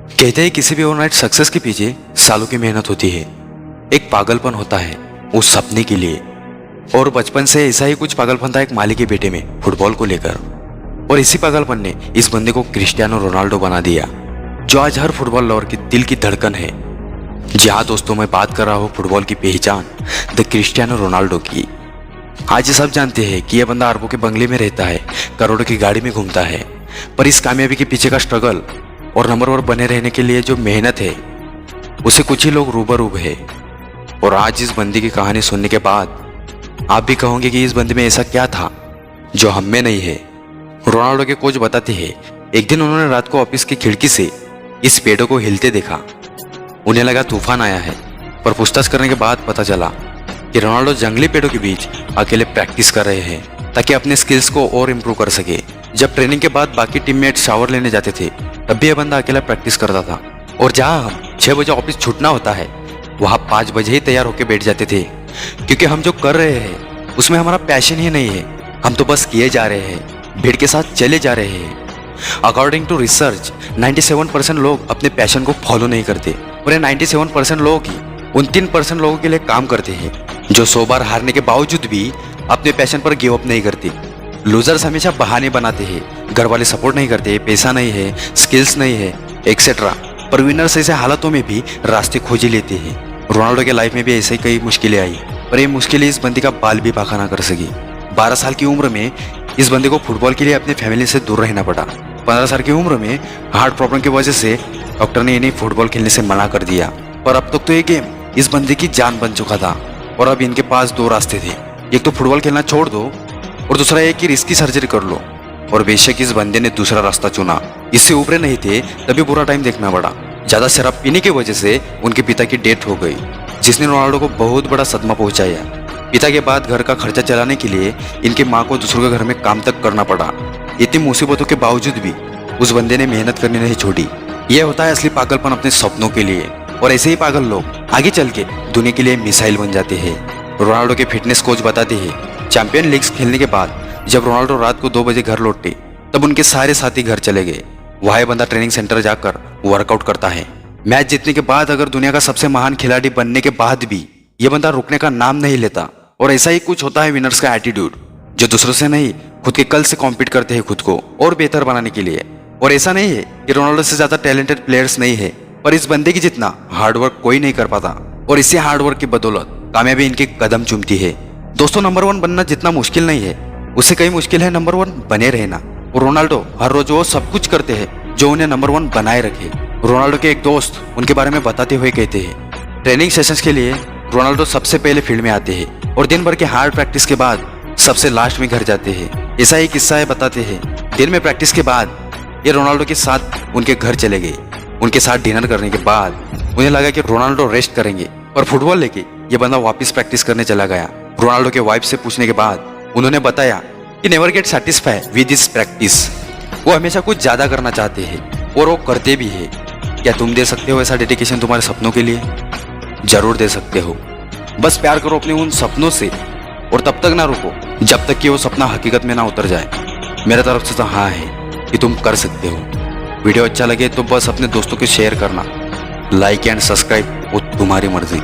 कहते हैं किसी भी ओवरनाइट सक्सेस के पीछे सालों की मेहनत होती है। एक पागलपन होता है उस सपने के लिए। और बचपन से ऐसा ही कुछ पागलपन था एक माली के बेटे में फुटबॉल को लेकर। और इसी पागलपन ने इस बंदे को क्रिस्टियानो रोनाल्डो बना दिया, जो आज हर फुटबॉल लवर की दिल की धड़कन है। जी हाँ दोस्तों, मैं बात कर रहा हूँ फुटबॉल की पहचान द क्रिस्टियानो रोनाल्डो की। आज ये सब जानते हैं कि यह बंदा अरबों के बंगले में रहता है, करोड़ों की गाड़ी में घूमता है, पर इस कामयाबी के पीछे का स्ट्रगल और नंबर 1 बने रहने के लिए जो मेहनत है उसे कुछ ही लोग रूबरू है। और आज इस बंदे की कहानी सुनने के बाद आप भी कहोगे कि इस बंदे में ऐसा क्या था जो हम में नहीं है। रोनाल्डो के कोच बताते हैं एक दिन उन्होंने रात को ऑफिस की खिड़की से इस पेड़ों को हिलते देखा। उन्हें लगा तूफान आया है, पर पूछताछ करने के बाद पता चला कि रोनाल्डो जंगली पेड़ों के बीच अकेले प्रैक्टिस कर रहे हैं ताकि अपने स्किल्स को और इम्प्रूव कर सके। जब ट्रेनिंग के बाद बाकी टीममेट शावर लेने जाते थे तब भी यह बंदा अकेला प्रैक्टिस करता था। और जहां हम 6 बजे ऑफिस छूटना होता है वहां 5 बजे ही तैयार होकर बैठ जाते थे, क्योंकि हम जो कर रहे हैं उसमें हमारा पैशन ही नहीं है। हम तो बस किए जा रहे हैं, भीड़ के साथ चले जा रहे हैं। अकॉर्डिंग टू रिसर्च 97% लोग अपने पैशन को फॉलो नहीं करते, और ये 97% लोग ही उन 3% लोगों के लिए काम करते हैं जो 100 बार हारने के बावजूद भी अपने पैशन पर गिव अप नहीं करते। लूजर्स हमेशा बहाने बनाते हैं, घर वाले सपोर्ट नहीं करते, पैसा नहीं है, स्किल्स नहीं है, एक्सेट्रा। पर विनर्स ऐसे हालातों में भी रास्ते खोज ही लेते हैं। रोनाल्डो के लाइफ में भी ऐसे ही कई मुश्किलें आई, पर ये मुश्किलें इस बंदे का बाल भी बांका ना कर सकी। 12 साल की उम्र में इस बंदे को फुटबॉल के लिए अपने फैमिली से दूर रहना पड़ा। 15 साल की उम्र में हार्ट प्रॉब्लम की वजह से डॉक्टर ने इन्हें फुटबॉल खेलने से मना कर दिया। पर अब तक तो ये गेम इस बंदे की जान बन चुका था, और अब इनके पास 2 रास्ते थे। एक तो फुटबॉल खेलना छोड़ दो, और दूसरा एक कि रिस्की सर्जरी कर लो। और बेशक इस बंदे ने दूसरा रास्ता चुना। इससे उभरे नहीं थे तभी बुरा टाइम देखना पड़ा। ज्यादा शराब पीने की वजह से उनके पिता की डेथ हो गई, जिसने रोनाल्डो को बहुत बड़ा सदमा पहुंचाया। पिता के बाद घर का खर्चा चलाने के लिए इनके माँ को दूसरों के घर में काम तक करना पड़ा। इतनी मुसीबतों के बावजूद भी उस बंदे ने मेहनत करनी नहीं छोड़ी। यह होता है असली पागलपन अपने सपनों के लिए। और ऐसे ही पागल लोग आगे चल के दुनिया के लिए मिसाइल बन जाते हैं। रोनाल्डो के फिटनेस कोच बताते हैं चैंपियन लीग्स खेलने के बाद जब रोनाल्डो रात को 2 बजे घर लौटे तब उनके सारे साथी घर चले गए। वह बंदा ट्रेनिंग सेंटर जाकर वर्कआउट करता है। मैच जीतने के बाद अगर दुनिया का सबसे महान खिलाड़ी बनने के बाद भी यह बंदा रुकने का नाम नहीं लेता। और ऐसा ही कुछ होता है विनर्स का एटीट्यूड, जो दूसरों से नहीं खुद के कल से कॉम्पीट करते हैं खुद को और बेहतर बनाने के लिए। और ऐसा नहीं है कि रोनाल्डो से ज्यादा टैलेंटेड प्लेयर्स नहीं है, पर इस बंदे की जितना हार्डवर्क कोई नहीं कर पाता। और इसी हार्डवर्क की बदौलत कामयाबी इनके कदम चूमती है। दोस्तों, नंबर 1 बनना जितना मुश्किल नहीं है उससे कई मुश्किल है नंबर 1 बने रहना। और रोनाल्डो हर रोज वो सब कुछ करते हैं जो उन्हें नंबर 1 बनाए रखे। रोनाल्डो के एक दोस्त उनके बारे में बताते हुए कहते हैं ट्रेनिंग सेशंस के लिए रोनाल्डो सबसे पहले फील्ड में आते हैं और दिन भर के हार्ड प्रैक्टिस के बाद सबसे लास्ट में घर जाते हैं। ऐसा ही किस्सा है, बताते हैं दिन में प्रैक्टिस के बाद ये रोनाल्डो के साथ उनके घर चले गए। उनके साथ डिनर करने के बाद उन्हें लगा कि रोनाल्डो रेस्ट करेंगे, पर फुटबॉल लेके ये बंदा वापस प्रैक्टिस करने चला गया। रोनाल्डो के वाइफ से पूछने के बाद उन्होंने बताया कि never get satisfied with this practice. वो हमेशा कुछ ज्यादा करना चाहते हैं और वो करते भी है। क्या तुम दे सकते हो ऐसा डेडिकेशन तुम्हारे सपनों के लिए? जरूर दे सकते हो। बस प्यार करो अपने उन सपनों से, और तब तक ना रुको जब तक कि वो सपना हकीकत में ना उतर जाए। मेरे तरफ से तो हाँ है कि तुम कर सकते हो। वीडियो अच्छा लगे तो बस अपने दोस्तों के शेयर करना। लाइक एंड सब्सक्राइब वो तुम्हारी मर्जी।